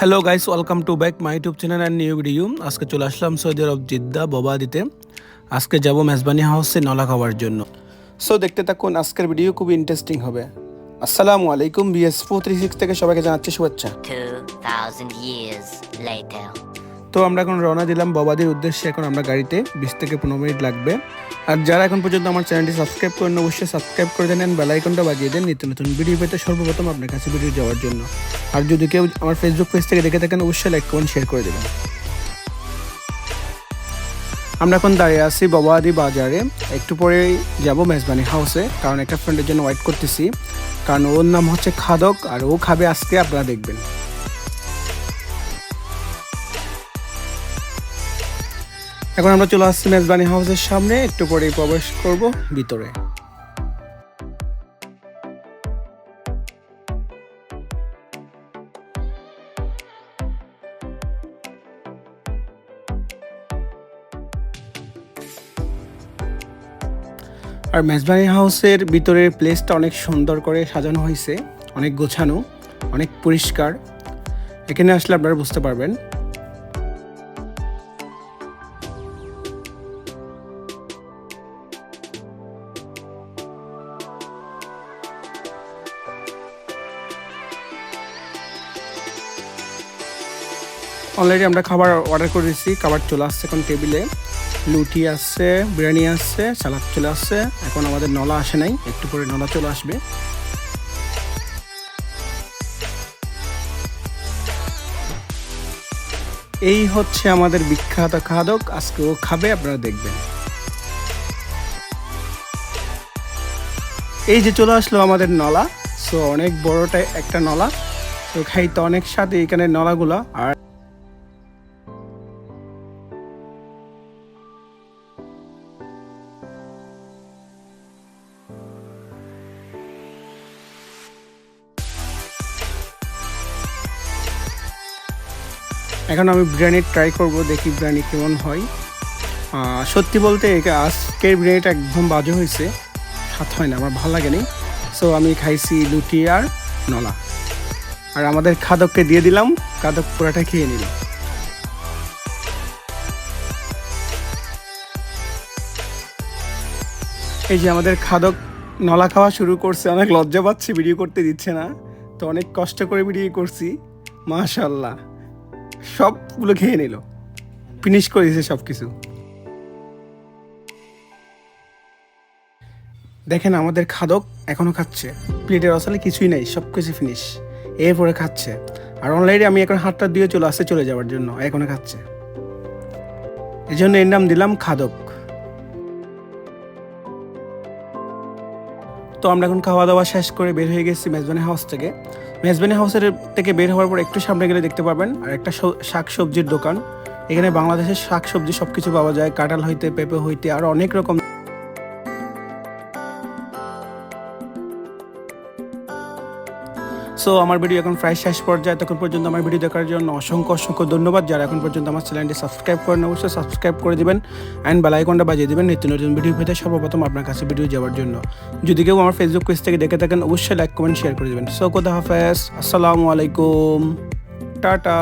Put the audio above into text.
Hello guys, welcome to back my YouTube channel and new video. আজকে চলে আসলাম Saudi আরব জিদ্দা ববাদিতে। আজকে যাব মেজবানি হাউসে নলা খাওয়ার জন্য। সো দেখতে থাকুন, আজকের ভিডিও খুবই ইন্টারেস্টিং হবে। আসসালামু আলাইকুম, BS436 থেকে সবাইকে জানাচ্ছি শুভেচ্ছা। 2000 years later. তো আমরা এখন রওনা দিলাম ববাদির উদ্দেশ্যে। এখন আমরা গাড়িতে 20 থেকে 15 মিনিট লাগবে। আর যারা এখন পর্যন্ত আমার চ্যানেলটি সাবস্ক্রাইব করেন, অবশ্যই সাবস্ক্রাইব করে দেন, বেল আইকনটা বাজিয়ে দেন নিত্য নতুন ভিডিও পেতে সর্বপ্রথম আপনার কাছে ভিডিও যাওয়ার জন্য। আর যদি কেউ আমার ফেসবুক পেজ থেকে দেখে থাকেন, অবশ্যই লাইক কমেন্ট শেয়ার করে দেবেন। আমরা এখন দাঁড়িয়ে আছি ববাদি বাজারে। একটু পরেই যাব মেজবানি হাউসে, কারণ একটা ফ্রেন্ডের জন্য ওয়েট করতেছি। কারণ ওর নাম হচ্ছে খাদক, আর ও খাবে আজকে, আপনারা দেখবেন। এখন আমরা চলে আসছি মেজবানি হাউসের সামনে, একটু পরেই প্রবেশ করব ভিতরে। আর মেজবানি হাউসের ভিতরের প্লেসটা অনেক সুন্দর করে সাজানো হয়েছে, অনেক গোছানো, অনেক পরিষ্কার। এখানে আসলে আপনারা বুঝতে পারবেন। অলরেডি আমরা খাবার অর্ডার করেছি, খাবার চলে আসছে এখন টেবিলে। লুটি আসছে, বিরিয়ানি আসছে, সালাদ চলে আসছে। এখন আমাদের নলা আসে নাই, একটু পরে নলা চলে আসবে। এই হচ্ছে আমাদের বিখ্যাত খাদক, আজকে ও খাবে, আপনারা দেখবেন। এই যে চলে আসলো আমাদের নলা। সো অনেক বড়টা একটা নলা, তো খাইতে অনেক স্বাদ এখানে নলাগুলো। আর এখন আমি বিরিয়ানি ট্রাই করব, দেখি বিরিয়ানি কেমন হয়। সত্যি বলতে আজকের বিরিয়ানিটা একদম বাজে হয়েছে, স্বাদ হয় না, আমার ভালো লাগেনি। সো আমি খাইছি লুটি আর নলা, আর আমাদের খাদককে দিয়ে দিলাম, খাদক পুরাটা খেয়ে নিল। এই যে আমাদের খাদক নলা খাওয়া শুরু করছে, অনেক লজ্জা পাচ্ছে, ভিডিও করতে দিচ্ছে না। তো অনেক কষ্ট করে ভিডিও করছি, মাশাআল্লাহ সবগুলো খেয়ে নিল, ফিনিশ করে দিয়েছে সব কিছু। দেখেন আমাদের খাদক এখনো খাচ্ছে, প্লেটের আসলে কিছুই নাই, সব কিছু ফিনিশ, এরপরে খাচ্ছে। আর অলরেডি আমি এখন হাতটা দিয়ে চলে যাওয়ার জন্য, এখনো খাচ্ছে। এই জন্য এর নাম দিলাম খাদক। তো আমরা এখন খাওয়া দাওয়া শেষ করে বের হয়ে গেছি মেজবানি হাউস থেকে। মেজবানি হাউসের থেকে বের হওয়ার পর একটু সামনে গেলে দেখতে পাবেন আর একটা শাক সবজির দোকান। এখানে বাংলাদেশের শাক সবজি সব কিছু পাওয়া যায়, কাঁঠাল হইতে, পেঁপে হইতে, আর অনেক রকম। সো আমার ভিডিও এখন প্রায় শেষ পর্যায়ে। তখন পর্যন্ত আমার ভিডিও দেখার জন্য অসংখ্য অসংখ্য ধন্যবাদ। যারা এখন পর্যন্ত আমার চ্যানেলটি সাবস্ক্রাইব করেন, অবশ্যই সাবস্ক্রাইব করে দিবেন অ্যান্ড বেল আইকনটা বাজিয়ে দিবেন নিত্য নতুন ভিডিও পেতে সর্বপ্রথম আপনার কাছে ভিডিও যাওয়ার জন্য। যদি কেউ আমার ফেসবুক পেজ থেকে দেখে থাকেন, অবশ্যই লাইক কমেন্ট শেয়ার করে দেবেন। সো খোদা হাফেজ, আসসালামু আলাইকুম, টাটা।